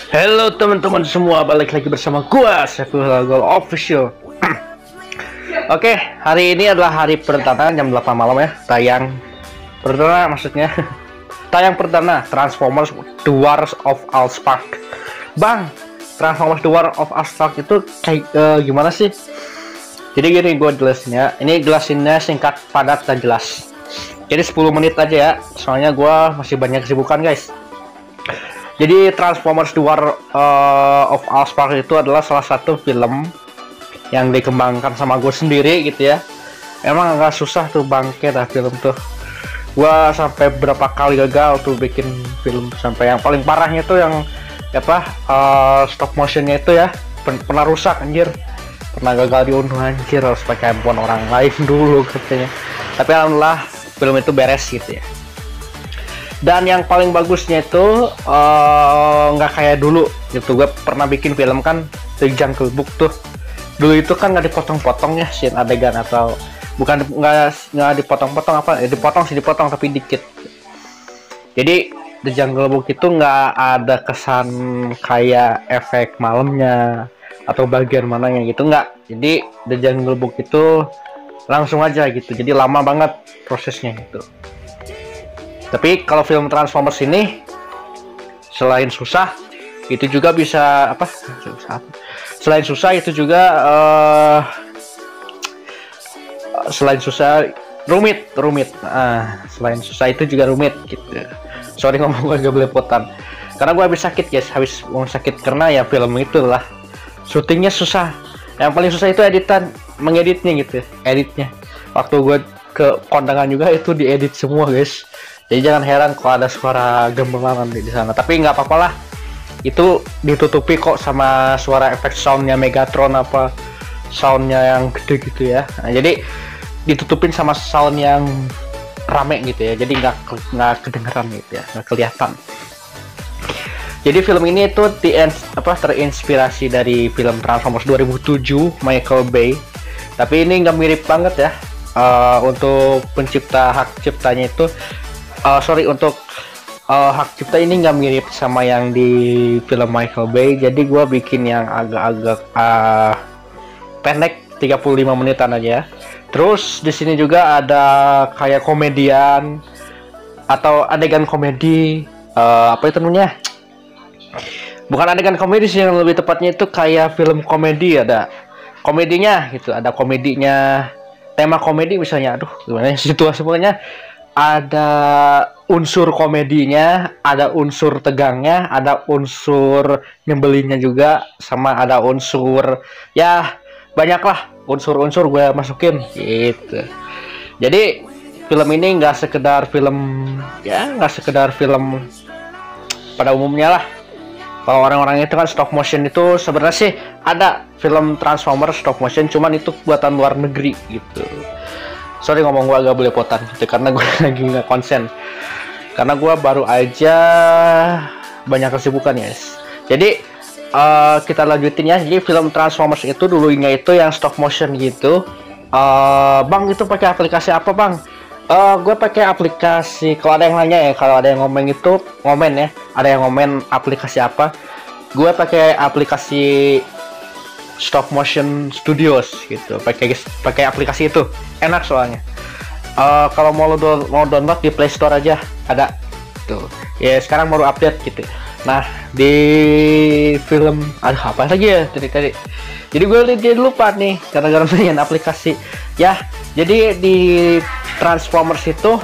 Halo teman-teman semua, balik lagi bersama gua Saiful Official. Oke, hari ini adalah hari perdana jam 8 malam ya. Tayang perdana maksudnya. Tayang perdana Transformers The Wars of Allspark. Bang, Transformers The Wars of Allspark itu kayak gimana sih? Jadi gini gue jelasinnya. Ini jelasinnya singkat, padat, dan jelas. Jadi 10 menit aja ya. Soalnya gua masih banyak kesibukan guys. Jadi Transformers The War of Allspark itu adalah salah satu film yang dikembangkan sama gue sendiri gitu ya. Emang agak susah tuh bangke dah film tuh. Gua sampai berapa kali gagal tuh bikin film, sampai yang paling parahnya tuh yang stop motionnya itu ya pernah rusak anjir. Pernah gagal diunduh anjir, harus pakai handphone orang lain dulu katanya. Tapi alhamdulillah film itu beres gitu ya. Dan yang paling bagusnya itu nggak kayak dulu gitu. Gue pernah bikin film kan The Jungle Book tuh. Dulu itu kan nggak dipotong-potong ya scene adegan, atau bukan nggak dipotong-potong dipotong tapi dikit. Jadi The Jungle Book itu nggak ada kesan kayak efek malamnya atau bagian mananya gitu, nggak. Jadi The Jungle Book itu langsung aja gitu. Jadi lama banget prosesnya gitu. Tapi kalau film Transformers ini selain susah, itu juga bisa selain susah itu juga selain susah rumit. Selain susah itu juga rumit gitu. Sorry ngomong gue agak belepotan. Karena gue habis sakit guys, sakit karena ya film itu lah syutingnya susah. Yang paling susah itu mengeditnya gitu, editnya. Waktu gue ke kondangan juga itu diedit semua guys. Jadi jangan heran kalau ada suara gemelangan di sana. Tapi nggak apa-apa lah. Itu ditutupi kok sama suara efek soundnya Megatron, apa soundnya yang gede gitu ya. Nah, jadi ditutupin sama sound yang rame gitu ya. Jadi nggak kedengeran gitu ya, nggak kelihatan. Jadi film ini itu terinspirasi dari film Transformers 2007 Michael Bay. Tapi ini nggak mirip banget ya. Untuk pencipta hak ciptanya itu untuk hak cipta ini nggak mirip sama yang di film Michael Bay. Jadi gue bikin yang agak-agak pendek, 35 menitan aja. Terus di sini juga ada kayak komedian atau adegan komedi, apa itu namanya? Bukan adegan komedi sih, yang lebih tepatnya itu kayak film komedi, ada komedinya gitu, ada komedinya, tema komedi misalnya. Aduh, gimana ya situasi pokoknya. Ada unsur komedinya, ada unsur tegangnya, ada unsur nyebelinnya juga, sama ada unsur ya banyak lah unsur-unsur gue masukin gitu. Jadi film ini nggak sekedar film pada umumnya lah. Kalau orang-orang itu kan stop motion, itu sebenarnya sih ada film Transformers stop motion, cuman itu buatan luar negeri gitu. Sorry ngomong gue agak belepotan gitu, karena gue lagi nggak konsen. Karena gue baru aja banyak kesibukan guys. Jadi kita lanjutin ya. Jadi film Transformers itu dulunya itu yang stop motion gitu. Bang, itu pakai aplikasi apa bang? Gue pakai aplikasi. Kalau ada yang nanya ya, kalau ada yang ngomen ya. Ada yang ngomen aplikasi apa? Gue pakai aplikasi Stop Motion Studios gitu. Pakai aplikasi itu enak soalnya. Kalau mau download di Play Store aja ada tuh ya. Sekarang baru update gitu. Nah, di film ada apa lagi ya tadi. Jadi gue jadi lupa nih gara-gara main aplikasi ya. Jadi di Transformers itu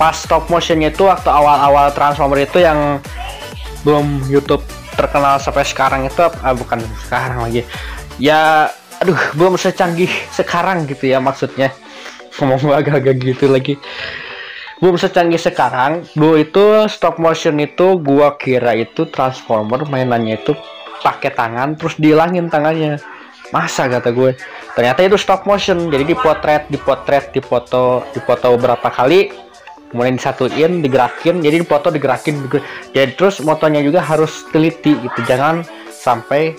pas stop motionnya itu waktu awal-awal Transformers itu yang belum YouTube terkenal sampai sekarang itu, bukan sekarang lagi ya, belum secanggih sekarang gitu ya, maksudnya ngomong agak-agak gitu lagi, belum secanggih sekarang. Dulu itu stop motion itu gua kira itu Transformer mainannya itu pakai tangan terus dihilangin tangannya, masa kata gue, ternyata itu stop motion. Jadi dipoto berapa kali, kemudian disatuin, digerakin, jadi dipoto digerakin. Jadi terus motonya juga harus teliti gitu, jangan sampai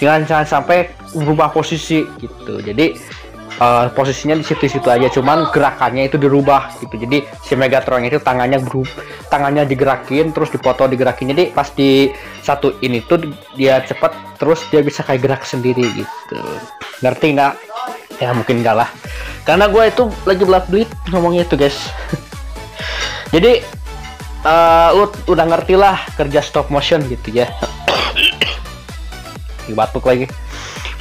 jangan sampai berubah posisi gitu. Jadi posisinya di situ-situ aja, cuman gerakannya itu dirubah gitu. Jadi si Megatron itu tangannya digerakin, terus dipoto digerakin. Jadi pas di satu ini tuh dia cepet, terus dia bisa kayak gerak sendiri gitu. Ngerti nggak? Ya mungkin enggak lah, karena gue itu lagi belat-belit ngomongnya itu guys. Jadi lu udah ngerti lah kerja stop motion gitu ya. Batuk lagi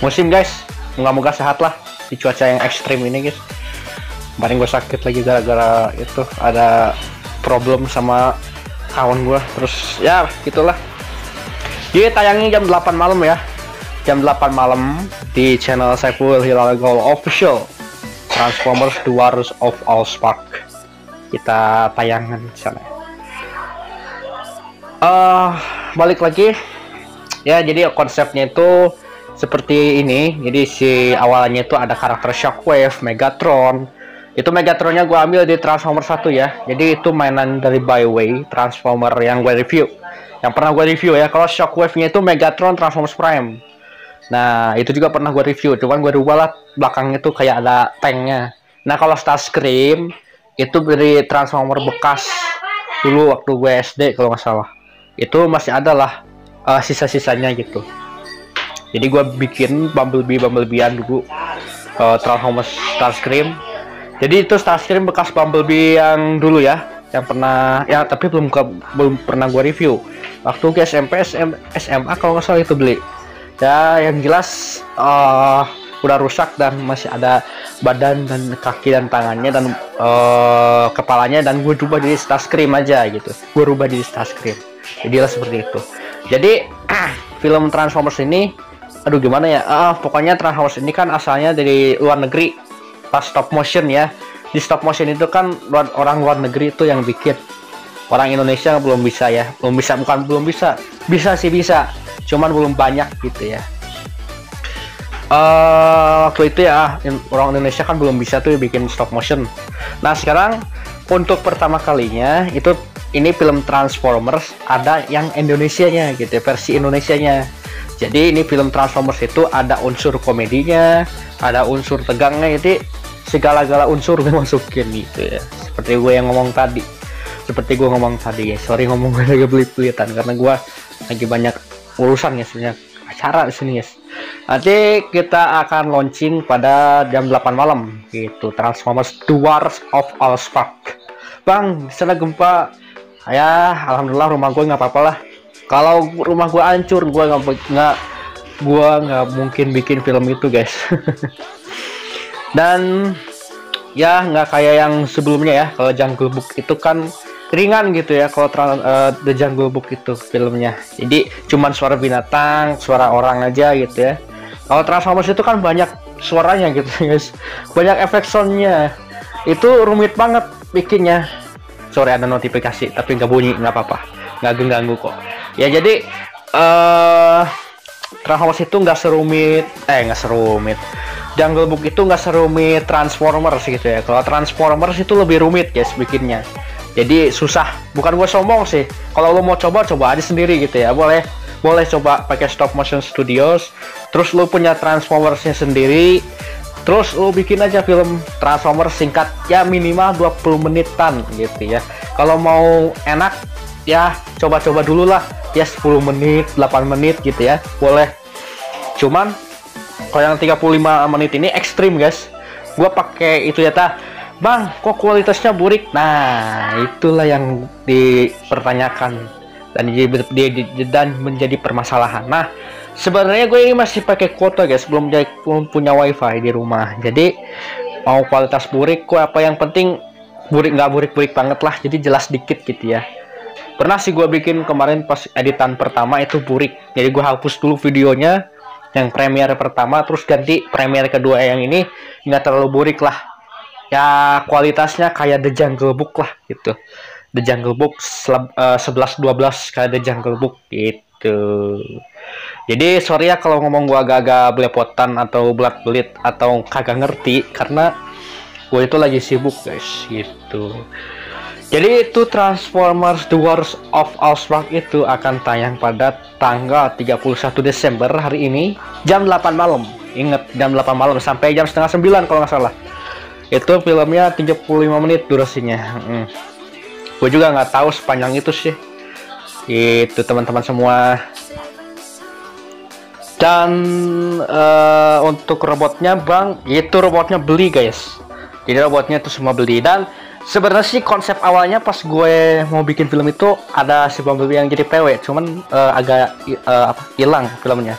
musim guys, moga-moga sehat lah di cuaca yang ekstrim ini guys. Kemarin gue sakit lagi gara-gara itu ada problem sama kawan gue, terus ya gitulah. Dia tayangnya jam 8 malam ya, jam 8 malam di channel Saiful Hilal Gold Official, Transformers The Wars of Allspark. Kita tayangan di sana. Balik lagi ya, jadi konsepnya itu seperti ini. Jadi si awalnya itu ada karakter Shockwave, Megatron. Itu Megatronnya gue ambil di Transformers 1 ya. Jadi itu mainan dari Byway, Transformer yang gue review, yang pernah gue review ya. Kalau Shockwave-nya itu Megatron Transformers Prime. Nah itu juga pernah gue review, cuman gue rubah lah belakangnya tuh kayak ada tanknya. Nah kalau Starscream itu dari Transformer bekas dulu waktu gue SD kalau nggak salah, itu masih ada lah sisa-sisanya gitu. Jadi gue bikin Bumblebee-an dulu, Transformers Starscream. Jadi itu Starscream bekas Bumblebee yang dulu ya, yang pernah ya, tapi belum pernah gue review waktu ke SMP SMA kalau nggak salah itu beli. Ya yang jelas udah rusak dan masih ada badan dan kaki dan tangannya dan kepalanya, dan gue rubah jadi Starscream aja gitu. Gue rubah jadi Starscream. Jadilah seperti itu. Jadi film Transformers ini, aduh gimana ya? Pokoknya Transformers ini kan asalnya dari luar negeri, pas stop motion ya. Di stop motion itu kan orang luar negeri itu yang bikin. Orang Indonesia belum bisa ya, bisa sih bisa, cuman belum banyak gitu ya. Waktu itu ya orang Indonesia kan belum bisa tuh bikin stop motion. Nah sekarang untuk pertama kalinya itu ini film Transformers ada yang Indonesianya gitu ya, versi Indonesianya. Jadi ini film Transformers itu ada unsur komedinya, ada unsur tegangnya, jadi segala-gala unsur gue masukin gitu ya. Seperti gue ngomong tadi guys, sorry ngomong gue lagi belit-belitan karena gue lagi banyak urusan ya, sebenarnya acara di sini guys. Nanti kita akan launching pada jam 8 malam gitu, Transformers The Wars of Allspark. Bang, sana gempa ya, alhamdulillah rumah gue nggak apa-apa lah. Kalau rumah gue hancur, gue nggak mungkin bikin film itu guys. Dan ya nggak kayak yang sebelumnya ya. Kalau Jungle Book itu kan ringan gitu ya, kalau The Jungle Book itu filmnya. Jadi cuman suara binatang, suara orang aja gitu ya. Kalau Transformers itu kan banyak suaranya gitu guys, banyak efek soundnya. Itu rumit banget bikinnya. Sorry ada notifikasi, tapi nggak bunyi, nggak apa-apa, nggak ganggu kok. Ya jadi Transformers itu nggak serumit Jungle Book itu nggak serumit Transformers gitu ya. Kalau Transformers itu lebih rumit guys bikinnya. Jadi susah, bukan gue sombong sih. Kalau lo mau coba aja sendiri gitu ya. Boleh coba pakai Stop Motion Studios. Terus lo punya Transformers-nya sendiri. Terus lo bikin aja film Transformers singkat ya, minimal 20 menitan gitu ya. Kalau mau enak ya coba-coba dulu lah ya, 10 menit, 8 menit gitu ya. Boleh. Cuman kalau yang 35 menit ini ekstrim guys. Gue pakai itu ya Bang, kok kualitasnya burik? Nah, itulah yang dipertanyakan dan menjadi permasalahan. Nah, sebenarnya gue ini masih pakai kuota guys, belum punya wifi di rumah. Jadi mau kualitas burik, gue apa yang penting burik, nggak burik banget lah. Jadi jelas dikit gitu ya. Pernah sih gue bikin kemarin pas editan pertama itu burik. Jadi gue hapus dulu videonya yang premiere pertama, terus ganti premiere kedua yang ini nggak terlalu burik lah. Ya kualitasnya kayak The Jungle Book lah gitu. The Jungle Book 11-12 kayak The Jungle Book gitu. Jadi sorry ya kalau ngomong gua agak-agak belepotan atau belat-belit atau kagak ngerti, karena gue itu lagi sibuk guys gitu. Jadi itu Transformers The Wars of Allspark itu akan tayang pada tanggal 31 Desember hari ini jam 8 malam inget jam 8 malam sampai jam setengah 9 kalau nggak salah. Itu filmnya 35 menit durasinya. Gue juga nggak tahu sepanjang itu sih. Itu teman-teman semua. Dan untuk robotnya bang, itu robotnya beli guys. Jadi robotnya itu semua beli. Dan sebenarnya sih konsep awalnya pas gue mau bikin film itu ada si Bumblebee yang jadi PW, cuman agak hilang filmnya.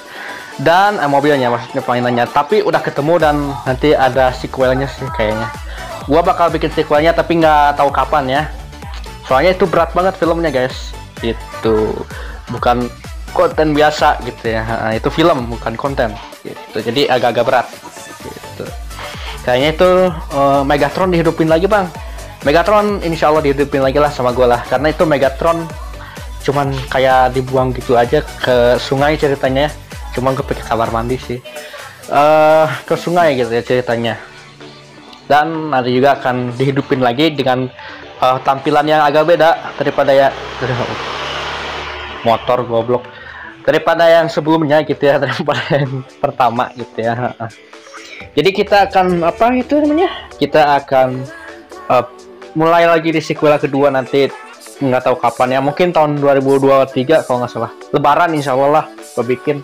Dan mobilnya maksudnya mainannya, tapi udah ketemu dan nanti ada sequelnya sih kayaknya. Gua bakal bikin sequelnya tapi nggak tahu kapan ya. Soalnya itu berat banget filmnya guys. Itu bukan konten biasa gitu ya. Itu film bukan konten gitu. Jadi agak-agak berat gitu. Kayaknya itu Megatron dihidupin lagi bang. Megatron insya Allah dihidupin lagi lah sama gue lah. Karena itu Megatron cuman kayak dibuang gitu aja ke sungai ceritanya. Cuman gue pakai kamar mandi sih ke sungai gitu ya ceritanya. Dan nanti juga akan dihidupin lagi dengan tampilan yang agak beda daripada ya motor goblok, daripada yang sebelumnya gitu ya, daripada yang pertama gitu ya. Jadi kita akan apa itu namanya, kita akan mulai lagi di sequel kedua nanti, nggak tahu kapan ya, mungkin tahun 2023 kalau nggak salah, lebaran insya Allah lah gue bikin.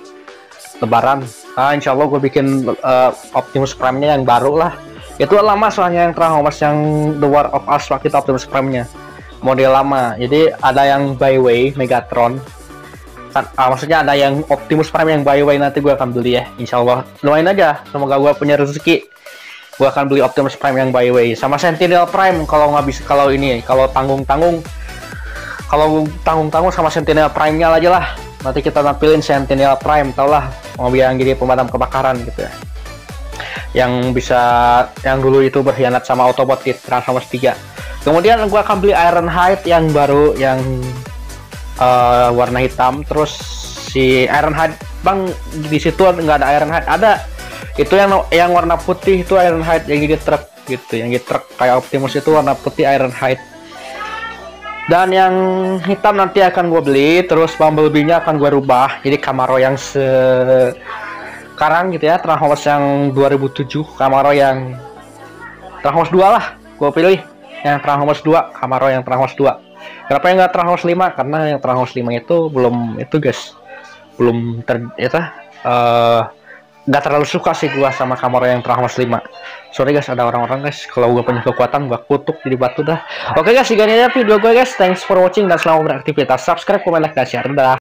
Lebaran insya Allah gue bikin Optimus Prime-nya yang baru lah. Itu lama soalnya yang Transformers yang The War of Us waktu itu Optimus Prime-nya model lama. Jadi ada yang Byway Megatron kan, maksudnya ada yang Optimus Prime yang Byway, nanti gue akan beli ya insya Allah. Doain aja semoga gue punya rezeki, gue akan beli Optimus Prime yang Byway sama Sentinel Prime kalau nggak bisa, kalau ini kalau tanggung-tanggung sama Sentinel Prime-nya aja lah. Nanti kita tampilin Sentinel Prime, tau lah mobil yang jadi pemadam kebakaran gitu ya, yang bisa, yang dulu itu berkhianat sama Autobot di Transformers 3. Kemudian gua akan beli Ironhide yang baru yang warna hitam. Terus si Ironhide bang, di situ nggak ada Ironhide, ada itu yang warna putih itu Ironhide yang jadi truk gitu, yang jadi truk kayak Optimus itu warna putih Ironhide. Dan yang hitam nanti akan gue beli. Terus Bumblebee-nya akan gue rubah jadi Camaro yang sekarang gitu ya, Transformers yang 2007, Camaro yang Transformers 2 lah gue pilih, yang Transformers 2, Camaro yang Transformers 2. Kenapa yang nggak Transformers 5? Karena yang Transformers 5 itu belum itu guys, belum nggak terlalu suka sih gua sama Camaro yang Transformers 5. Sorry guys, ada orang-orang guys, kalau gua punya kekuatan gua kutuk jadi batu dah. Oke guys, sekian aja video gue guys. Thanks for watching dan selamat beraktivitas. Subscribe, komen, like, dan share. Dadah.